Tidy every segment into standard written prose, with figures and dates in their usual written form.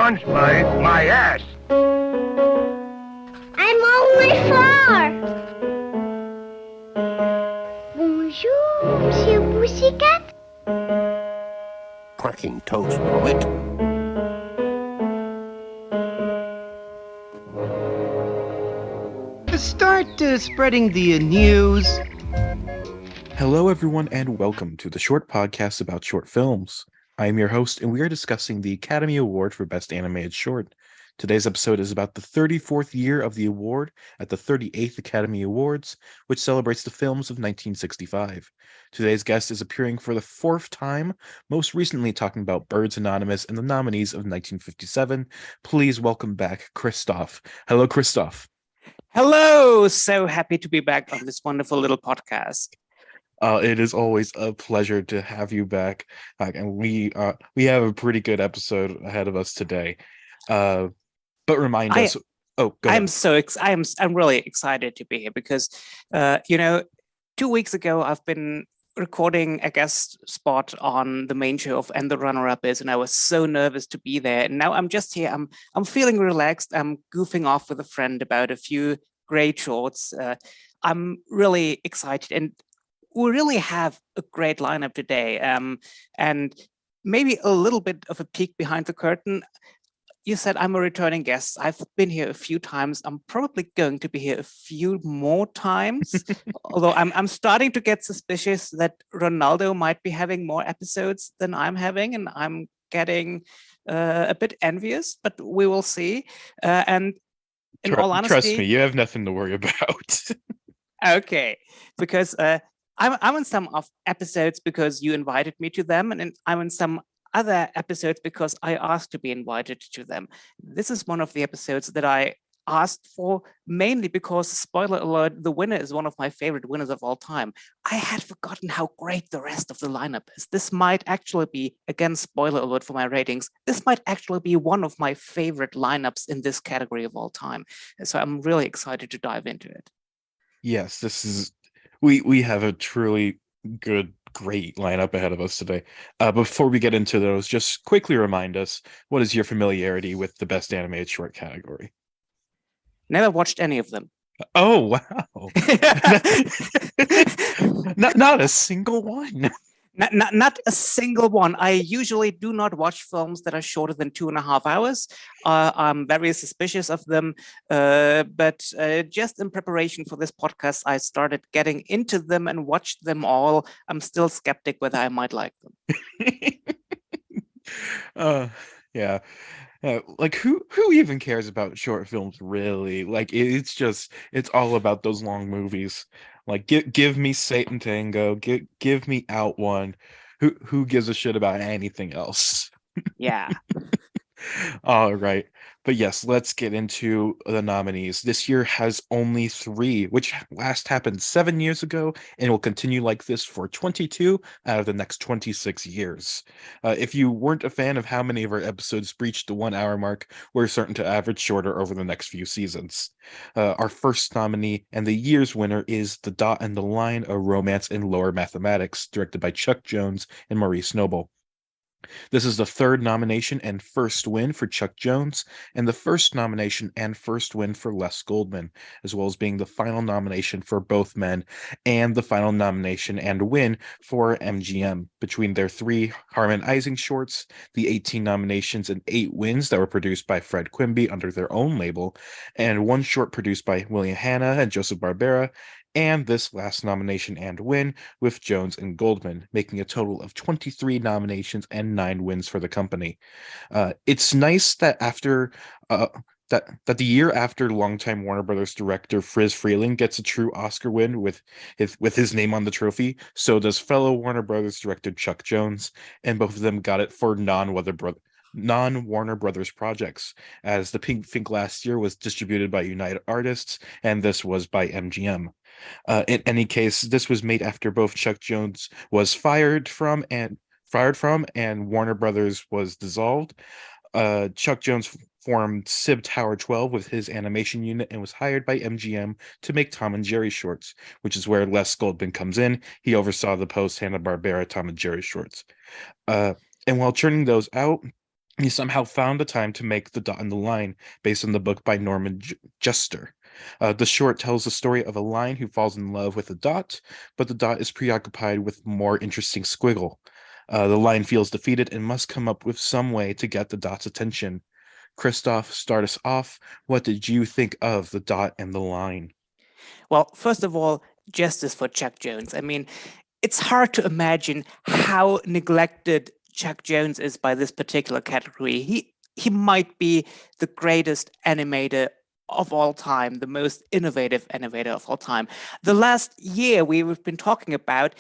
by my ass. I'm only 4. Bonjour, Monsieur Pussycat. Cracking toast, Robert. Start spreading the news. Hello, everyone, and welcome to the short podcast about short films. I am your host, and we are discussing the Academy Award for Best Animated Short. Today's episode is about the 34th year of the award at the 38th Academy Awards, which celebrates the films of 1965. Today's guest is appearing for the 4th time, most recently talking about Birds Anonymous and the nominees of 1957. Please welcome back Christof. Hello, Christof. Hello! So happy to be back on this wonderful little podcast. It is always a pleasure to have you back, and we have a pretty good episode ahead of us today. But remind us. Oh, go ahead. I'm really excited to be here because, 2 weeks ago I've been recording a guest spot on the main show of And the Runner-Up Is, and I was so nervous to be there. And now I'm just here. I'm feeling relaxed. I'm goofing off with a friend about a few great shorts. I'm really excited, and we really have a great lineup today. And maybe a little bit of a peek behind the curtain. You said I'm a returning guest. I've been here a few times. I'm probably going to be here a few more times. Although I'm starting to get suspicious that Ronaldo might be having more episodes than I'm having, and I'm getting a bit envious. But we will see. And in all honesty, trust me, you have nothing to worry about. Okay, because I'm in some of episodes because you invited me to them, and I'm in some other episodes because I asked to be invited to them. This is one of the episodes that I asked for, mainly because, spoiler alert, the winner is one of my favorite winners of all time. I had forgotten how great the rest of the lineup is. This might actually be, again, spoiler alert for my ratings, this might actually be one of my favorite lineups in this category of all time. So I'm really excited to dive into it. Yes, this is we have a truly great lineup ahead of us today. Before we get into those, just quickly remind us, what is your familiarity with the Best Animated Short category? Never watched any of them. Oh, wow. not a single one. Not a single one. I usually do not watch films that are shorter than 2.5 hours. I'm very suspicious of them. But just in preparation for this podcast, I started getting into them and watched them all. I'm still skeptic whether I might like them. Yeah. Like who even cares about short films, really? Like it's all about those long movies. Like give me Satan Tango, give me Out One. Who gives a shit about anything else? Yeah. All right. But yes, let's get into the nominees. This year has only 3, which last happened 7 years ago and will continue like this for 22 out of the next 26 years. If you weren't a fan of how many of our episodes breached the 1 hour mark, we're certain to average shorter over the next few seasons. Our first nominee and the year's winner is The Dot and the Line, a romance in lower mathematics, directed by Chuck Jones and Maurice Noble. This is the 3rd nomination and first win for Chuck Jones, and the first nomination and first win for Les Goldman, as well as being the final nomination for both men and the final nomination and win for MGM. Between their 3 Harmon Ising shorts, the 18 nominations and 8 wins that were produced by Fred Quimby under their own label, and 1 short produced by William Hanna and Joseph Barbera, and this last nomination and win with Jones and Goldman, making a total of 23 nominations and 9 wins for the company. It's nice that after that the year after longtime Warner Brothers director Friz Freleng gets a true Oscar win with his name on the trophy, so does fellow Warner Brothers director Chuck Jones, and both of them got it for non-Warner Brothers projects, as The Pink last year was distributed by United Artists, and this was by MGM. In any case, this was made after both Chuck Jones was fired from and Warner Brothers was dissolved. Chuck Jones formed Sib Tower 12 with his animation unit and was hired by MGM to make Tom and Jerry shorts, which is where Les Goldman comes in. He oversaw the post Hanna-Barbera Tom and Jerry shorts. And while churning those out, He somehow found the time to make The Dot and the Line based on the book by Norman Juster. The short tells the story of a line who falls in love with a dot, but the dot is preoccupied with more interesting squiggle. The line feels defeated and must come up with some way to get the dot's attention. Christof, start us off. What did you think of The Dot and the Line? Well, first of all, justice for Chuck Jones. I mean, it's hard to imagine how neglected Chuck Jones is by this particular category. He might be the greatest animator of all time, the most innovative animator of all time. The last year we've been talking about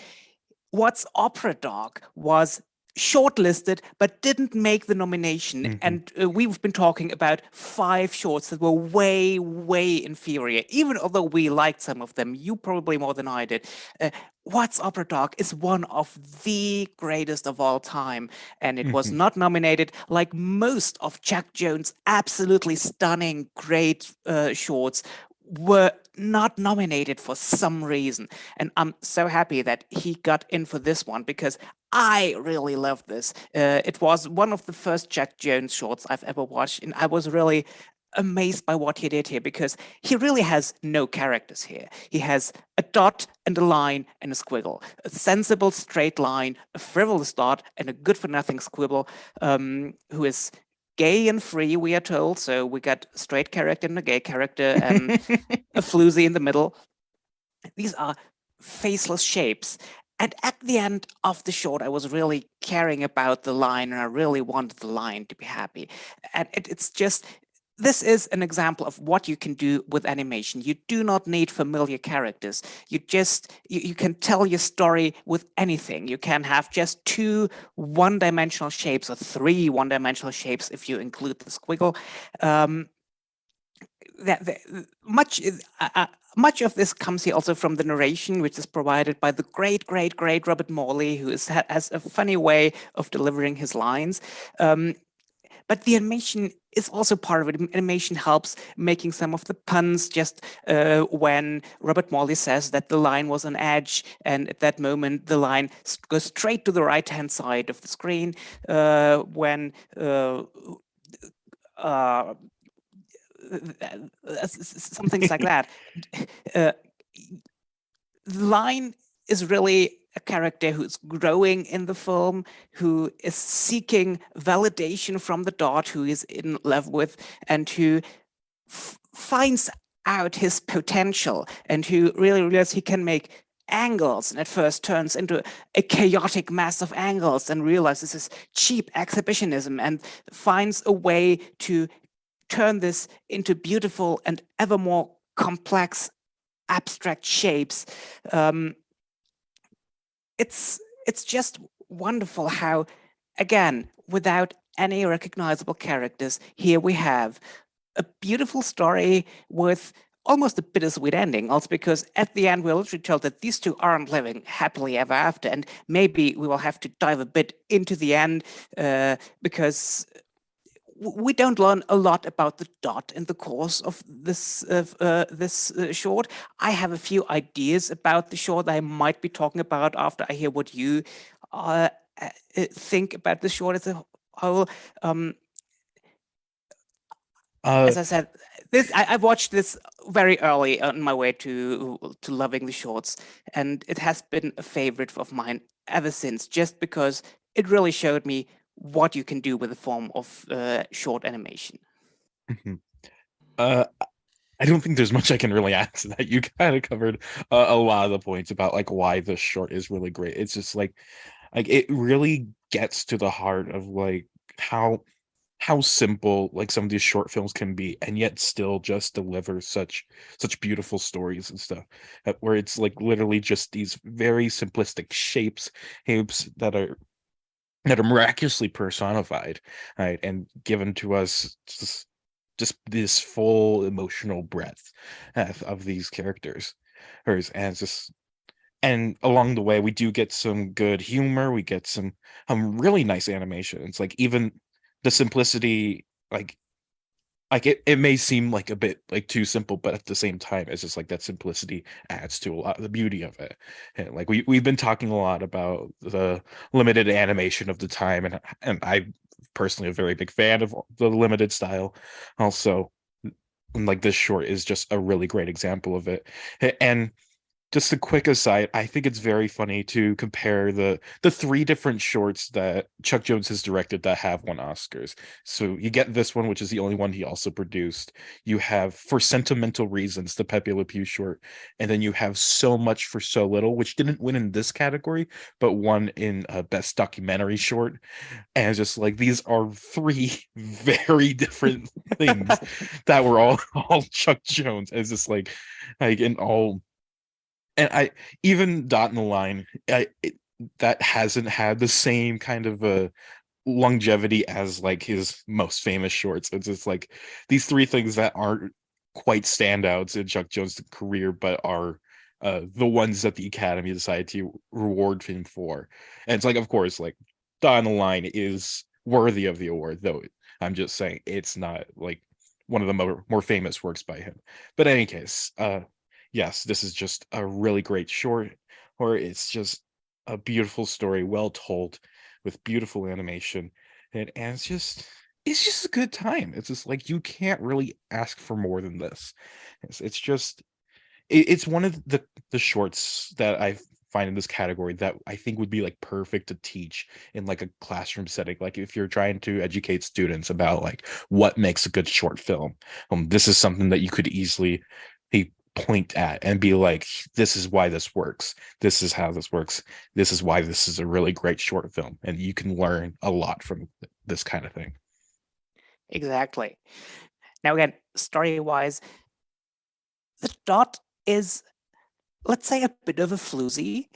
What's Opera Dog was shortlisted but didn't make the nomination. And we've been talking about 5 shorts that were way, way inferior, even although we liked some of them. You probably more than I did. What's Opera Dog is one of the greatest of all time, and it was not nominated like most of Chuck Jones' absolutely stunning, great shorts were not nominated for some reason. And I'm so happy that he got in for this one because I really loved this. It was one of the first Chuck Jones shorts I've ever watched, and I was really amazed by what he did here because he really has no characters here. He has a dot and a line and a squiggle, a sensible straight line, a frivolous dot, and a good for nothing squiggle, who is gay and free, we are told. So we got a straight character and a gay character and a floozy in the middle. These are faceless shapes. And at the end of the short, I was really caring about the line, and I really wanted the line to be happy. And it's just, this is an example of what you can do with animation. You do not need familiar characters. You can tell your story with anything. You can have just 2 one-dimensional shapes or 3 one-dimensional shapes if you include the squiggle. Much of this comes here also from the narration, which is provided by the great, great, great Robert Morley, who has a funny way of delivering his lines. But the animation is also part of it. Animation helps making some of the puns, just when Robert Morley says that the line was on edge, and at that moment the line goes straight to the right-hand side of the screen. When some things like that. The line is really a character who's growing in the film, who is seeking validation from the dot, who is in love with, and who finds out his potential, and who really realizes he can make angles, and at first turns into a chaotic mass of angles and realizes this is cheap exhibitionism, and finds a way to turn this into beautiful and ever more complex abstract shapes. It's just wonderful how, again, without any recognizable characters, here we have a beautiful story with almost a bittersweet ending, also because at the end we're literally told that these 2 aren't living happily ever after, and maybe we will have to dive a bit into the end because we don't learn a lot about the dot in the course of this short. I have a few ideas about the short that I might be talking about after I hear what you think about the short as a whole. As I said, I watched this very early on my way to loving the shorts, and it has been a favorite of mine ever since, just because it really showed me what you can do with a form of short animation. I don't think there's much I can really add to that. You kind of covered a lot of the points about like why this short is really great. It's just like it really gets to the heart of like how simple like some of these short films can be, and yet still just deliver such beautiful stories and stuff. Where it's like literally just these very simplistic shapes that are miraculously personified, right, and given to us just this full emotional breadth of these characters. And it's just, and along the way we do get some good humor, we get some really nice animation. It's like even the simplicity, like it may seem like a bit like too simple, but at the same time it's just like that simplicity adds to a lot of the beauty of it. And like we've been talking a lot about the limited animation of the time, and I personally a very big fan of the limited style. Also, like this short is just a really great example of it. And just a quick aside, I think it's very funny to compare the three different shorts that Chuck Jones has directed that have won Oscars. So you get this one, which is the only one he also produced. You have For Sentimental Reasons, the Pepe Le Pew short, and then you have So Much for So Little, which didn't win in this category, but won in Best Documentary Short. And it's just like these are three very different things that were all Chuck Jones. It's just like in all, and I even Dot in the Line, that hasn't had the same kind of longevity as like his most famous shorts. It's just like these three things that aren't quite standouts in Chuck Jones' career, but are the ones that the Academy decided to reward him for. And it's like, of course, like Dot in the Line is worthy of the award, though I'm just saying it's not like one of the more famous works by him. But in any case, yes, this is just a really great short, or it's just a beautiful story, well told, with beautiful animation, and it's just a good time. It's just like you can't really ask for more than this. It's just it's one of the shorts that I find in this category that I think would be like perfect to teach in like a classroom setting. Like if you're trying to educate students about like what makes a good short film, this is something that you could easily point at and be like, this is why this works. This is how this works. This is why this is a really great short film. And you can learn a lot from this kind of thing. Exactly. Now, again, story-wise, the Dot is, let's say, a bit of a floozy.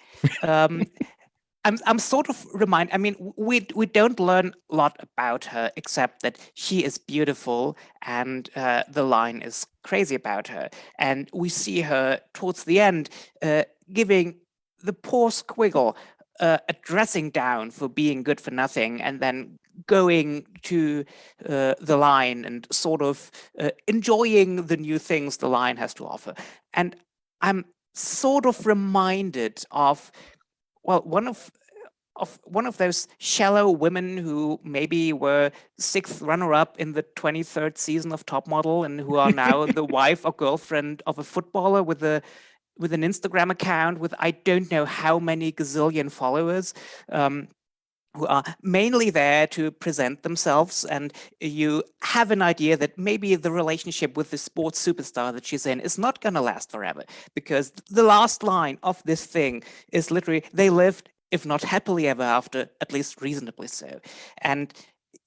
I'm sort of I mean, we don't learn a lot about her except that she is beautiful and the line is crazy about her. And we see her towards the end giving the poor Squiggle a dressing down for being good for nothing, and then going to the line and sort of enjoying the new things the line has to offer. And I'm sort of reminded of, well, one of those shallow women who maybe were 6th runner-up in the 23rd season of Top Model and who are now the wife or girlfriend of a footballer with an Instagram account with I don't know how many gazillion followers. Who are mainly there to present themselves, and you have an idea that maybe the relationship with the sports superstar that she's in is not going to last forever, because the last line of this thing is literally, they lived, if not happily ever after, at least reasonably so. And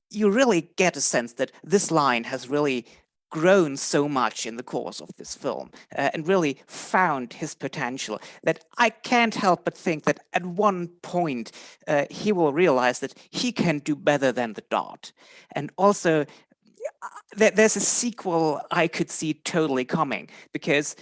you really get a sense that this line has really grown so much in the course of this film and really found his potential that I can't help but think that at one point he will realize that he can do better than the Dot. And also there's a sequel I could see totally coming, because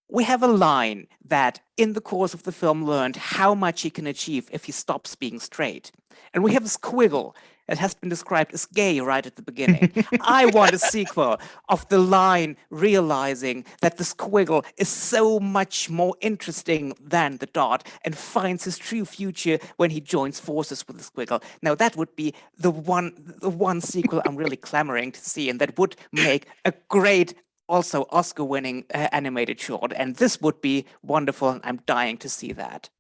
we have a line that in the course of the film learned how much he can achieve if he stops being straight. And we have a Squiggle that has been described as gay right at the beginning. I want a sequel of the line realizing that the Squiggle is so much more interesting than the Dot and finds his true future when he joins forces with the Squiggle. Now that would be the one sequel I'm really clamoring to see, and that would make a great, also Oscar-winning animated short. And this would be wonderful, and I'm dying to see that.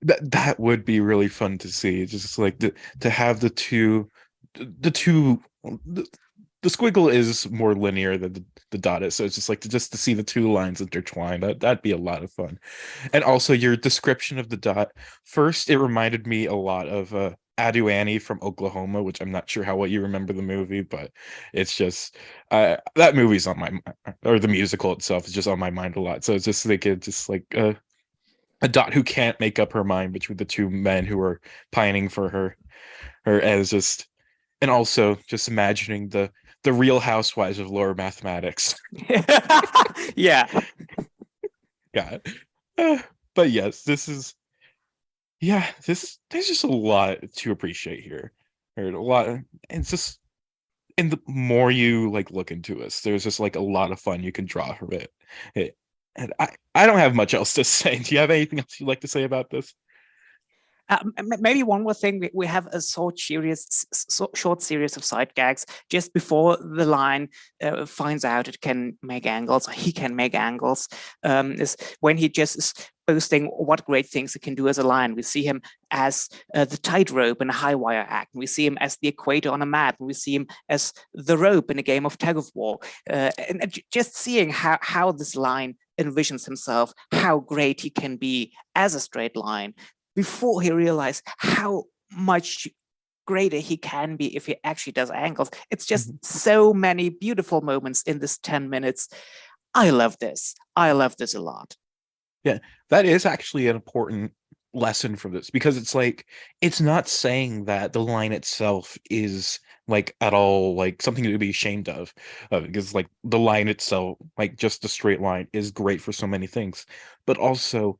That would be really fun to see. Just like to have the Squiggle is more linear than the Dot is, so it's just like to see the two lines intertwined. That'd be a lot of fun. And also your description of the Dot, first it reminded me a lot of Adu Annie from Oklahoma, which I'm not sure how well you remember the movie, but it's just that movie's on my, or the musical itself is just on my mind a lot. So it's just like a Dot who can't make up her mind between the two men who are pining for her as just, and also just imagining the Real Housewives of Lower Mathematics. Yeah. Yeah. But yes, there's just a lot to appreciate here. There's a lot, and it's just, and the more you like look into this, there's just like a lot of fun you can draw from it. And I don't have much else to say. Do you have anything else you'd like to say about this? Maybe one more thing. We have a short series of side gags just before the line finds out it can make angles, or he can make angles. Is when he just is boasting what great things he can do as a lion. We see him as the tightrope in a high wire act. We see him as the equator on a map. We see him as the rope in a game of tug of war. And just seeing how this lion envisions himself, how great he can be as a straight line, before he realized how much greater he can be if he actually does angles. It's just so many beautiful moments in this 10 minutes. I love this. I love this a lot. Yeah, that is actually an important lesson from this, because it's like, it's not saying that the line itself is like at all like something to be ashamed of, because like the line itself, like just the straight line, is great for so many things, but also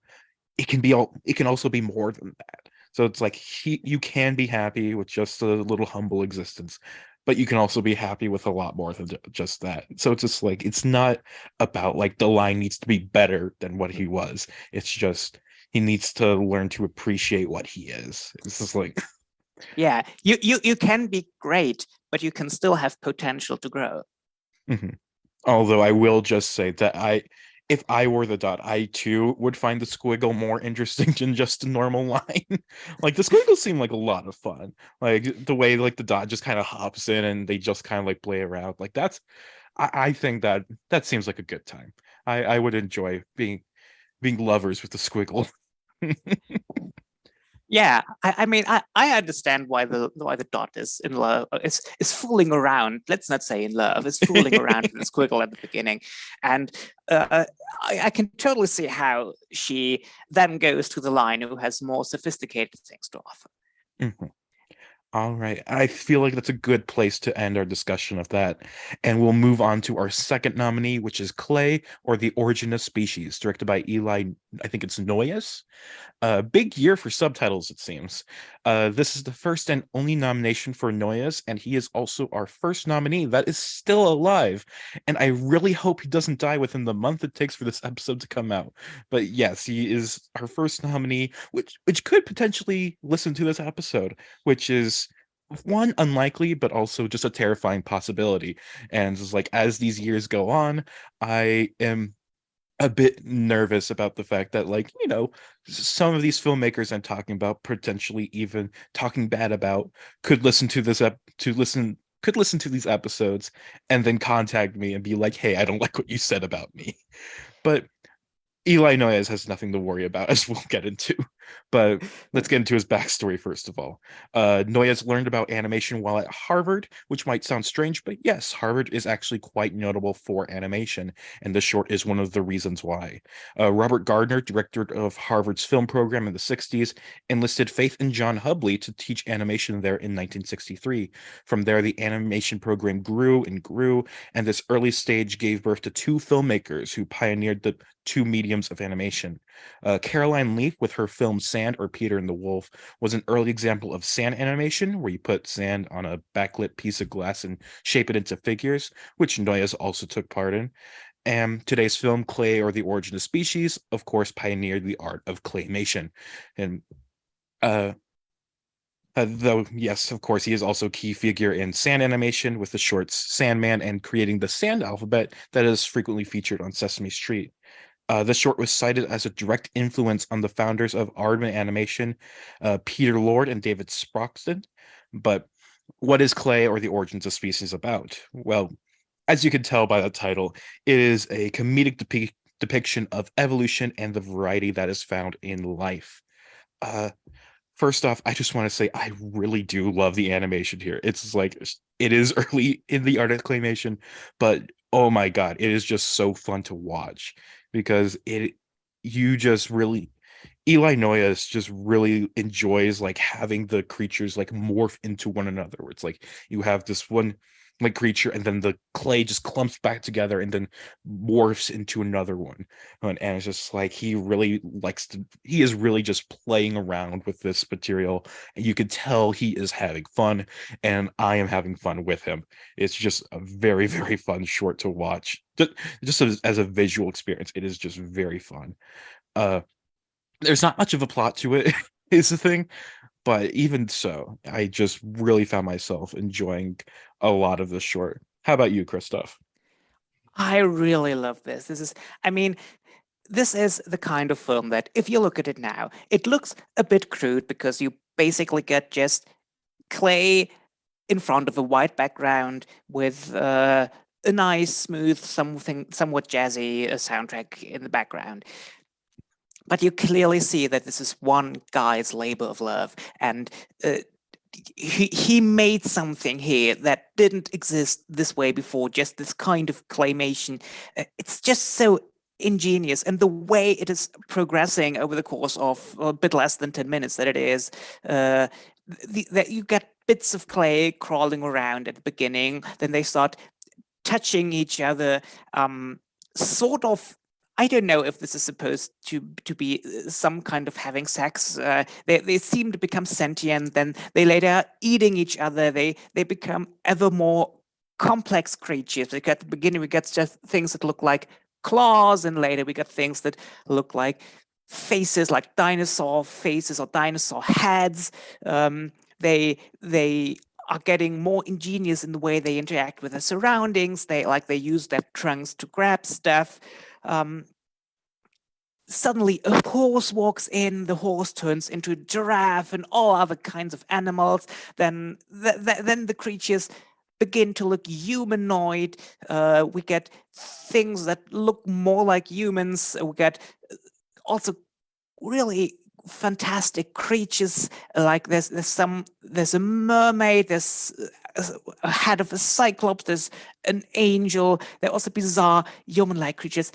it can also be more than that. So it's like you can be happy with just a little humble existence, but you can also be happy with a lot more than just that. So it's just like, it's not about like the line needs to be better than what he was. It's just he needs to learn to appreciate what he is. It's just like, yeah, you can be great, but you can still have potential to grow. Although I will just say that if I were the dot, I too would find the squiggle more interesting than just a normal line. Like the squiggles seem like a lot of fun. Like the way like the dot just kind of hops in and they just kind of like play around. Like I think that seems like a good time. I would enjoy being lovers with the squiggle. Yeah, I mean, I understand why the dot is in love. Is fooling around. Let's not say in love. It's fooling around with the squiggle at the beginning, and I can totally see how she then goes to the line who has more sophisticated things to offer. All right. I feel like that's a good place to end our discussion of that. And we'll move on to our second nominee, which is Clay, or The Origin of Species, directed by Eli, I think it's Noyes. A big year for subtitles, it seems. This is the first and only nomination for Noyes, and he is also our first nominee that is still alive. And I really hope he doesn't die within the month it takes for this episode to come out. But yes, he is our first nominee, which could potentially listen to this episode, which is one, unlikely, but also just a terrifying possibility. And it's like, as these years go on, I am a bit nervous about the fact that, like, some of these filmmakers I'm talking about, potentially even talking bad about, could listen to these episodes and then contact me and be like, hey, I don't like what you said about me. But Eli Noyes has nothing to worry about, as we'll get into. But let's get into his backstory first of all. Noyes learned about animation while at Harvard, which might sound strange, but yes, Harvard is actually quite notable for animation, and this short is one of the reasons why. Robert Gardner, director of Harvard's film program in the 60s, enlisted Faith and John Hubley to teach animation there in 1963. From there, the animation program grew and grew, and this early stage gave birth to two filmmakers who pioneered the two mediums of animation. Caroline Leaf, with her film Sand, or Peter and the Wolf, was an early example of sand animation, where you put sand on a backlit piece of glass and shape it into figures, which Noyes also took part in. And today's film, Clay, or The Origin of Species, of course, pioneered the art of claymation. And though, yes, of course, he is also a key figure in sand animation with the shorts Sandman and creating the sand alphabet that is frequently featured on Sesame Street. This short was cited as a direct influence on the founders of Aardman Animation, Peter Lord and David Sproxton. But what is Clay, or The Origins of Species about? Well, as you can tell by the title, it is a comedic depiction of evolution and the variety that is found in life. First off, I just want to say I really do love the animation here. It's like, it is early in the art of claymation, but oh my god, it is just so fun to watch, because Eli Noyes just really enjoys like having the creatures like morph into one another, where it's like you have this one like creature and then the clay just clumps back together and then morphs into another one. And it's just like he is really just playing around with this material, and you can tell he is having fun, and I am having fun with him. It's just a very, very fun short to watch. Just as a visual experience, it is just very fun. There's not much of a plot to it. is the thing. But even so, I just really found myself enjoying a lot of this short. How about you, Christoph? I really love this. I mean, this is the kind of film that if you look at it now, it looks a bit crude because you basically get just clay in front of a white background with a nice, smooth, somewhat jazzy soundtrack in the background. But you clearly see that this is one guy's labor of love, and he made something here that didn't exist this way before. Just this kind of claymation. It's just so ingenious, and the way it is progressing over the course of a bit less than 10 minutes that it is, that you get bits of clay crawling around at the beginning, then they start touching each other, sort of. I don't know if this is supposed to be some kind of having sex. They seem to become sentient, then they later eating each other. They become ever more complex creatures. Like at the beginning, we get just things that look like claws, and later we get things that look like faces, like dinosaur faces or dinosaur heads. They are getting more ingenious in the way they interact with their surroundings. They use their trunks to grab stuff. Suddenly a horse walks in, the horse turns into a giraffe and all other kinds of animals. Then the creatures begin to look humanoid. We get things that look more like humans. We get also really fantastic creatures, like there's a mermaid, there's a head of a cyclops, there's an angel. There are also bizarre human-like creatures.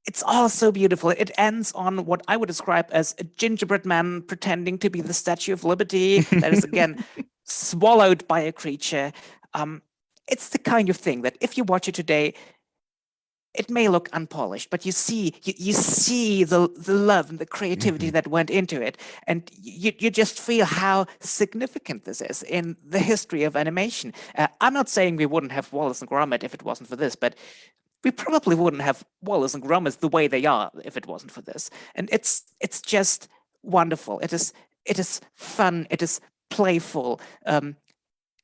It's all so beautiful. It ends on what I would describe as a gingerbread man pretending to be the Statue of Liberty that is again swallowed by a creature. It's the kind of thing that if you watch it today, it may look unpolished, but you see the love and the creativity that went into it, and you just feel how significant this is in the history of animation. I'm not saying we wouldn't have Wallace and Gromit if it wasn't for this, but we probably wouldn't have Wallace and Gromit the way they are if it wasn't for this. And it's just wonderful. It is fun. It is playful. And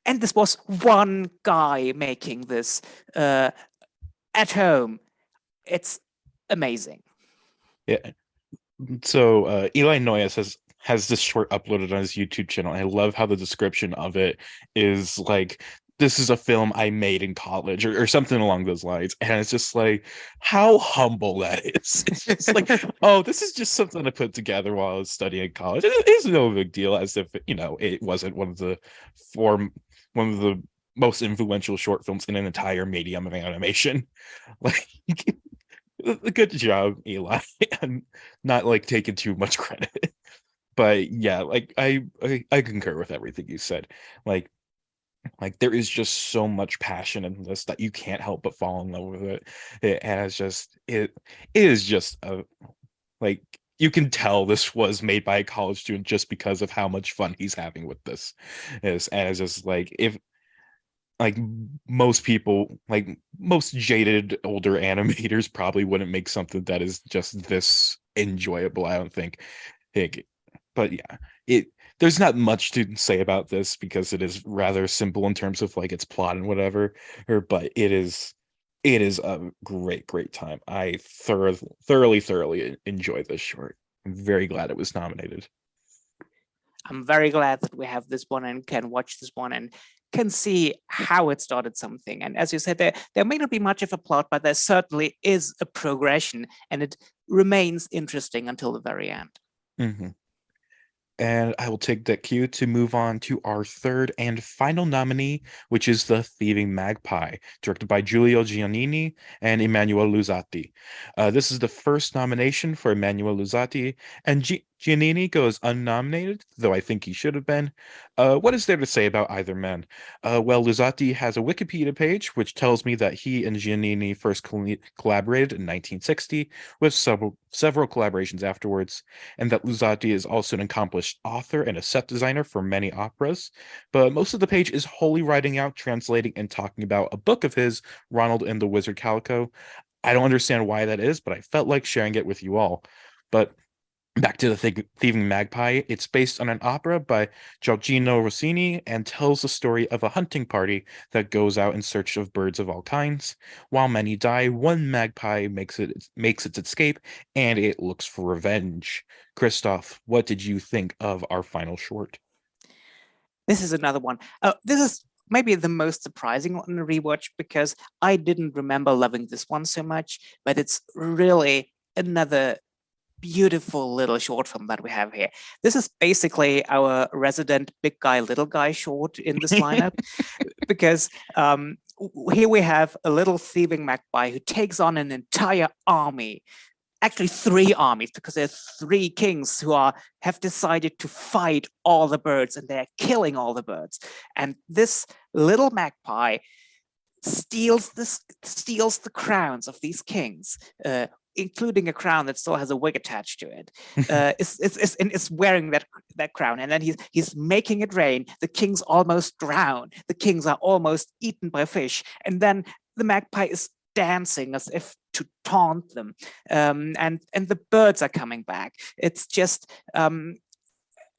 this was one guy making this at home. It's amazing. Yeah. So Eli Noyes has this short uploaded on his YouTube channel. I love how the description of it is like, this is a film I made in college or something along those lines. And it's just like, how humble that is. It's just like, oh, this is just something I put together while I was studying in college. It's no big deal, as if, it wasn't one of the most influential short films in an entire medium of animation. Like, good job, Eli. I'm not like taking too much credit. But yeah, like I concur with everything you said. Like there is just so much passion in this that you can't help but fall in love with it. And it is just a, like, you can tell this was made by a college student just because of how much fun he's having with this. And it's just like, if like most people, like most jaded older animators probably wouldn't make something that is just this enjoyable, I don't think. But yeah, there's not much to say about this because it is rather simple in terms of like its plot and whatever, but it is a great time. I thoroughly enjoyed this short. I'm very glad it was nominated. I'm very glad that we have this one and can watch this one and can see how it started something. And as you said, there may not be much of a plot, but there certainly is a progression, and it remains interesting until the very end. Mm-hmm. And I will take that cue to move on to our third and final nominee, which is The Thieving Magpie, directed by Giulio Giannini and Emanuele Luzzati. This is the first nomination for Emanuele Luzzati, and Giannini goes unnominated, though I think he should have been. What is there to say about either man? Well, Luzzati has a Wikipedia page, which tells me that he and Giannini first collaborated in 1960, with several collaborations afterwards, and that Luzzati is also an accomplished author and a set designer for many operas. But most of the page is wholly writing out, translating, and talking about a book of his, Ronald and the Wizard Calico. I don't understand why that is, but I felt like sharing it with you all. But back to the Thieving Magpie. It's based on an opera by Giorgino Rossini and tells the story of a hunting party that goes out in search of birds of all kinds. While many die, one magpie makes its escape, and it looks for revenge. Christoph, what did you think of our final short? This is another one. This is maybe the most surprising one to rewatch because I didn't remember loving this one so much, but it's really another beautiful little short film that we have here. This is basically our resident big guy, little guy short in this lineup because here we have a little thieving magpie who takes on an entire army, actually 3 armies, because there's 3 kings who have decided to fight all the birds, and they're killing all the birds. And this little magpie steals the crowns of these kings, including a crown that still has a wig attached to it. It's wearing that crown, and then he's making it rain. The kings almost drown. The kings are almost eaten by fish, and then the magpie is dancing as if to taunt them, and the birds are coming back. It's just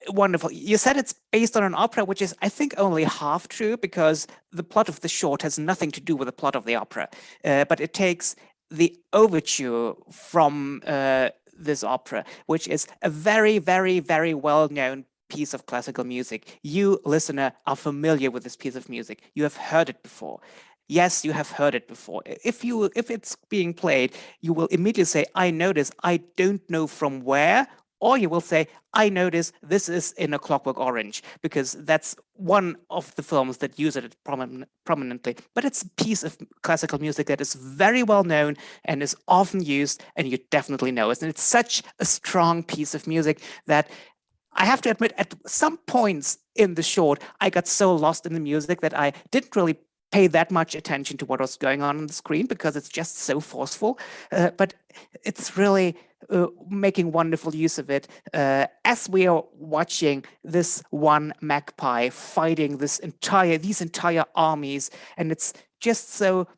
wonderful. You said it's based on an opera, which is, I think, only half true because the plot of the short has nothing to do with the plot of the opera, but it takes the overture from this opera, which is a very, very, very well-known piece of classical music. You, listener, are familiar with this piece of music. You have heard it before. Yes, you have heard it before. If it's being played, you will immediately say, I know this. I don't know from where. Or you will say, I notice this is in A Clockwork Orange, because that's one of the films that use it prominently. But it's a piece of classical music that is very well known and is often used, and you definitely know it. And it's such a strong piece of music that I have to admit, at some points in the short, I got so lost in the music that I didn't really pay that much attention to what was going on the screen because it's just so forceful. But it's really making wonderful use of it as we are watching this one magpie fighting these entire armies, and it's just so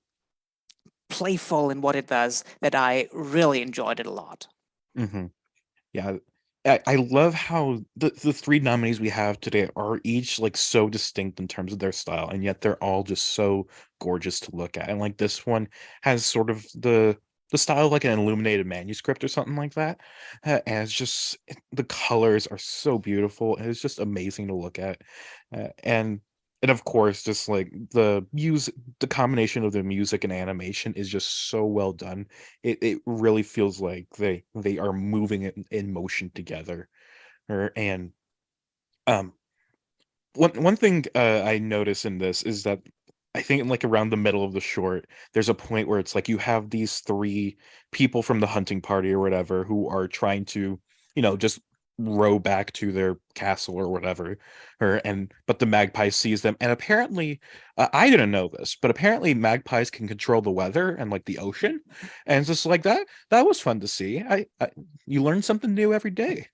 playful in what it does that I really enjoyed it a lot. Mm-hmm. Yeah, I love how the 3 nominees we have today are each like so distinct in terms of their style, and yet they're all just so gorgeous to look at. And like this one has sort of the style of like an illuminated manuscript or something like that. And it's just the colors are so beautiful, and it's just amazing to look at. And of course, just like the combination of the music and animation is just so well done. It really feels like they are moving it in motion together. And um one thing I notice in this is that I think like around the middle of the short, there's a point where it's like you have these 3 people from the hunting party or whatever who are trying to, just row back to their castle or whatever. But the magpie sees them, and apparently, I didn't know this, but apparently magpies can control the weather and like the ocean, and it's just like that. That was fun to see. You learn something new every day.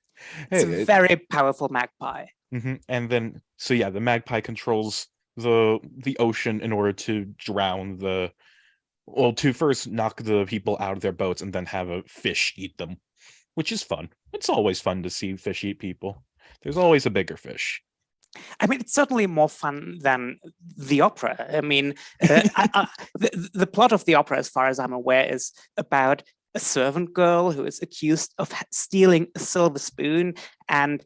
It's a very powerful magpie. And then, so yeah, the magpie controls the ocean in order to drown to first knock the people out of their boats and then have a fish eat them, which is fun. It's always fun to see fish eat people. There's always a bigger fish. I mean, it's certainly more fun than the opera. I mean, the plot of the opera, as far as I'm aware, is about a servant girl who is accused of stealing a silver spoon. And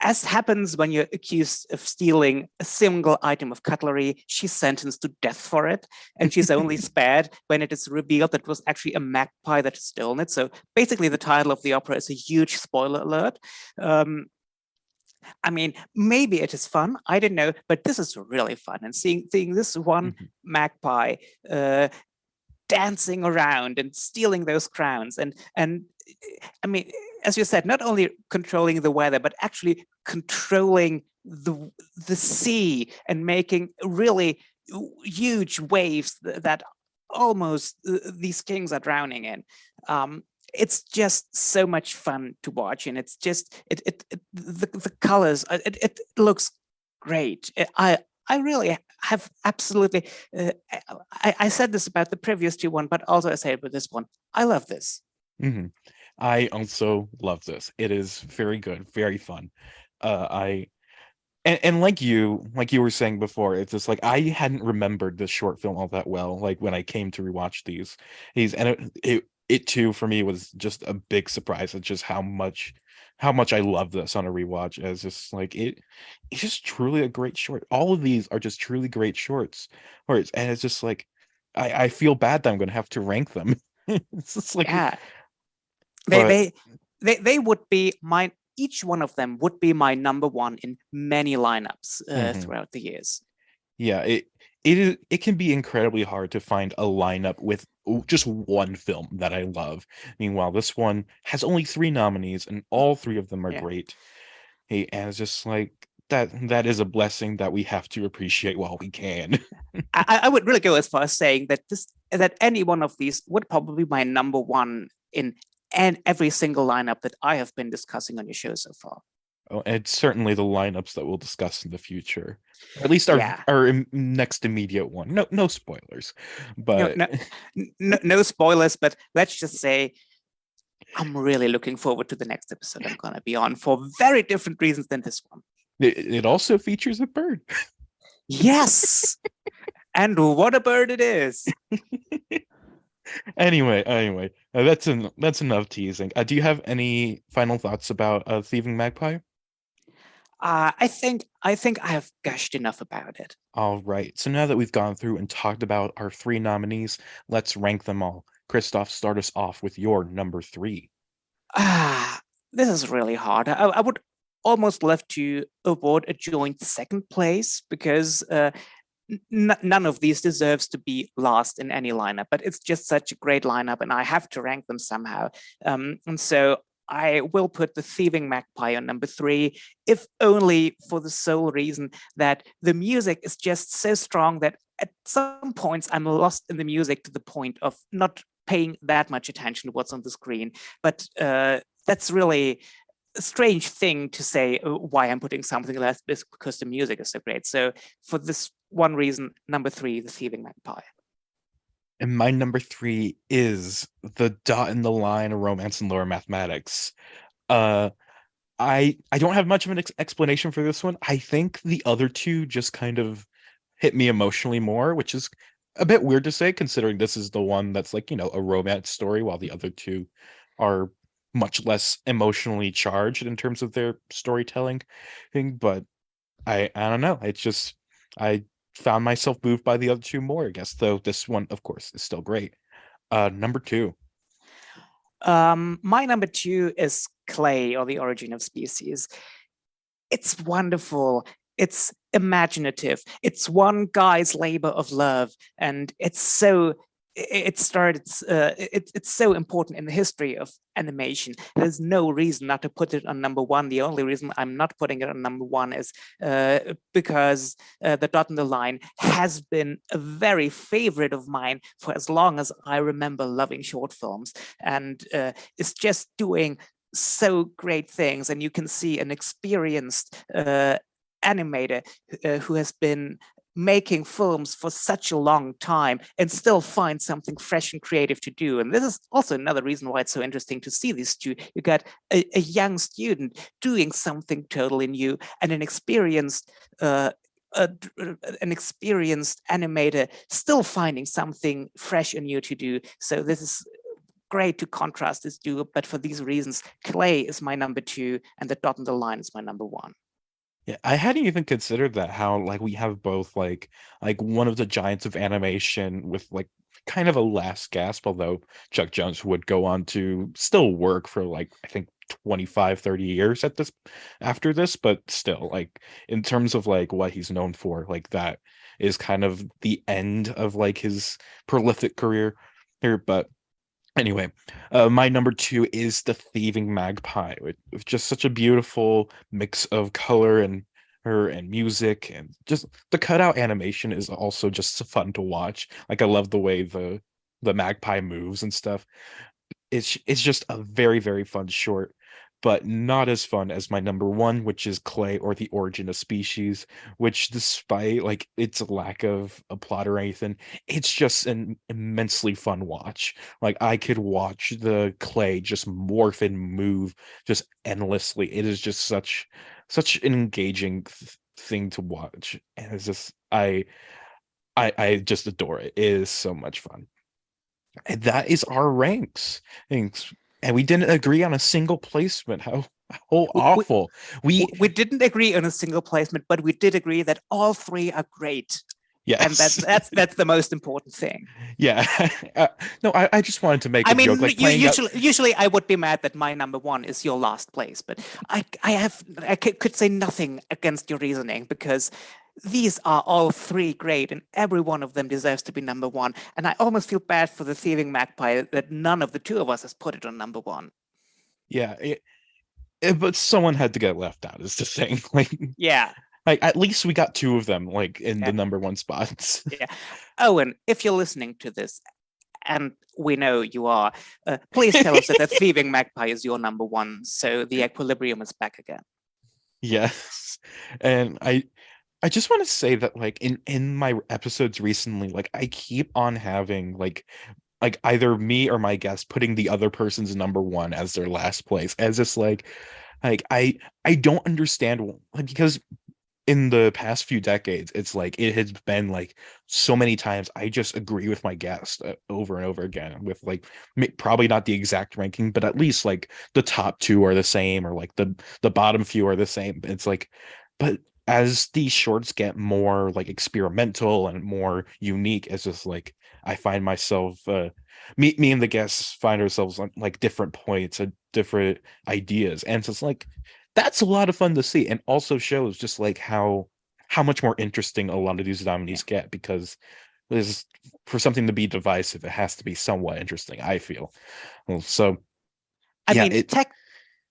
as happens when you're accused of stealing a single item of cutlery, she's sentenced to death for it. And she's only spared when it is revealed that it was actually a magpie that had stolen it. So basically, the title of the opera is a huge spoiler alert. I mean, maybe it is fun. I don't know, but this is really fun. And seeing this one magpie dancing around and stealing those crowns, and I mean, as you said, not only controlling the weather, but actually controlling the sea and making really huge waves that almost these kings are drowning in. It's just so much fun to watch, and it's just the colors. It looks great. I really have absolutely. I said this about the previous 2 one, but also I say it with this one. I love this. I also love this. It is very good, very fun. I and like you were saying before, it's just like I hadn't remembered this short film all that well. Like when I came to rewatch these, and it too for me was just a big surprise at just how much I love this on a rewatch. As just like it's just truly a great short. All of these are just truly great shorts, and it's just like I feel bad that I'm going to have to rank them. It's just like, Yeah, they but they they would be my each one of them would be my number one in many lineups mhm. throughout the years. Yeah, it can be incredibly hard to find a lineup with just one film that I love. Meanwhile, this one has only three nominees, and all three of them are Yeah. great. Hey, and it's just like that is a blessing that we have to appreciate while we can. I would really go as far as saying that any one of these would probably be my number one in and every single lineup that I have been discussing on your show so far. Oh, and certainly the lineups that we'll discuss in the future, or at least Yeah, our next immediate one. No spoilers, no, but no, no spoilers, but let's just say I'm really looking forward to the next episode I'm gonna be on for very different reasons than this one. it also features a bird. Yes, and what a bird it is! Anyway, that's enough teasing. Do you have any final thoughts about Thieving Magpie? I think I have gushed enough about it. All right. So now that we've gone through and talked about our three nominees, let's rank them all. Christoph, start us off with your number three. Ah, this is really hard. I would almost love to award a joint second place because none of these deserves to be last in any lineup, but it's just such a great lineup and I have to rank them somehow. And so I will put the Thieving Magpie on number three, if only for the sole reason that the music is just so strong that at some points I'm lost in the music to the point of not paying that much attention to what's on the screen. But that's really a strange thing to say why I'm putting something less because the music is so great. So for this one reason, number three, the Thieving Magpie. And my number three is the dot in the line romance and lower mathematics. Uh I don't have much of an explanation for this one. I think the other two just kind of hit me emotionally more, which is a bit weird to say considering this is the one that's like, a romance story while the other two are much less emotionally charged in terms of their storytelling thing. But I don't know. It's just I found myself moved by the other two more, I guess, though this one, of course, is still great. Number two. My number two is Clay, or The Origin of Species. It's wonderful. It's imaginative. It's one guy's labor of love, and it's so it's so important in the history of animation. There's no reason not to put it on number one. The only reason I'm not putting it on number one is because the dot in the line has been a very favorite of mine for as long as I remember loving short films, and it's just doing so great things. And you can see an experienced animator who has been making films for such a long time and still find something fresh and creative to do. And this is also another reason why it's so interesting to see these two. You got a young student doing something totally new and an experienced animator still finding something fresh and new to do. So this is great to contrast this duo, but for these reasons, Clay is my number two and the dot on the line is my number one. Yeah, I hadn't even considered that how like we have both like one of the giants of animation with like kind of a last gasp, although Chuck Jones would go on to still work for like I think 25, 30 years at this after this, but still like in terms of like what he's known for, like that is kind of the end of like his prolific career here. But anyway, my number two is the Thieving Magpie, with just such a beautiful mix of color and music, and just the cutout animation is also just fun to watch. Like I love the way the magpie moves and stuff. It's just a very, very fun short. but not as fun as my number one, which is Clay or the Origin of Species, which despite like its lack of a plot or anything, it's just an immensely fun watch. Like I could watch the Clay just morph and move just endlessly. It is just such an engaging thing to watch. And it's just I just adore it. It is so much fun. And that is our ranks. And we didn't agree on a single placement. How awful. We didn't agree on a single placement, but we did agree that all three are great. Yes. And that's the most important thing. Yeah. No, I just wanted to make a joke. Like usually I would be mad that my number one is your last place, but I could say nothing against your reasoning, because these are all three great, and every one of them deserves to be number one. And I almost feel bad for the Thieving Magpie that none of the two of us has put it on number one. Yeah, but someone had to get left out, is the thing. Like, yeah, like at least we got two of them like in the number one spots. Yeah, Owen, if you're listening to this, and we know you are, please tell us that the Thieving Magpie is your number one, so the equilibrium is back again. Yes, and I just want to say that like in my episodes recently, like I keep on having like either me or my guest putting the other person's number one as their last place, as it's like I don't understand, because in the past few decades it's like it has been like so many times I just agree with my guest over and over again with like probably not the exact ranking, but at least like the top two are the same, or like the bottom few are the same. It's like, but as these shorts get more like experimental and more unique, it's just like I find myself me and the guests find ourselves on like different points and different ideas, and it's just like that's a lot of fun to see, and also shows just like how much more interesting a lot of these nominees get, because there's, for something to be divisive, it has to be somewhat interesting, I feel. So I mean,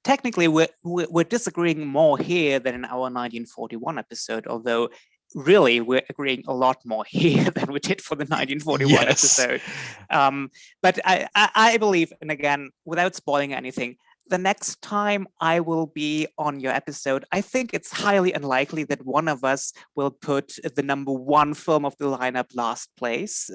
technically we're disagreeing more here than in our 1941 episode, although really we're agreeing a lot more here than we did for the 1941 episode. But I believe, and again, without spoiling anything, the next time I will be on your episode, I think it's highly unlikely that one of us will put the number one film of the lineup last place.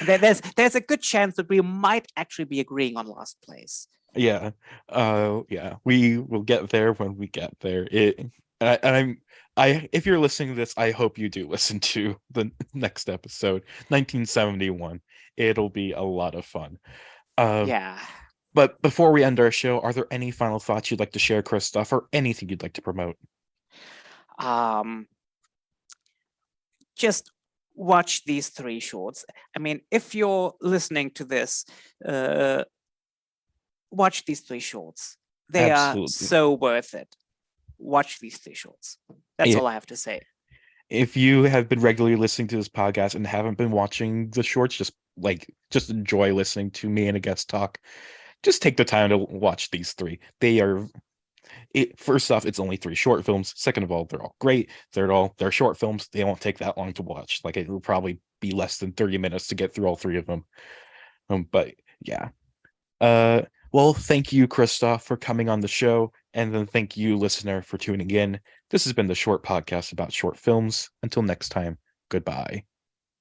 There's a good chance that we might actually be agreeing on last place. Yeah, we will get there when we get there. If you're listening to this, I hope you do listen to the next episode, 1971. It'll be a lot of fun. Yeah. But before we end our show, are there any final thoughts you'd like to share, Christof, or anything you'd like to promote? Just watch these three shorts. I mean, if you're listening to this, watch these three shorts. They are so worth it. Watch these three shorts. That's all I have to say. If you have been regularly listening to this podcast and haven't been watching the shorts, just enjoy listening to me and a guest talk. Just take the time to watch these three. First off, it's only three short films. Second of all, they're all great. They're short films. They won't take that long to watch. Like, it will probably be less than 30 minutes to get through all three of them. But yeah. Well, thank you, Christof, for coming on the show. And then thank you, listener, for tuning in. This has been the Short Podcast about short films. Until next time, goodbye.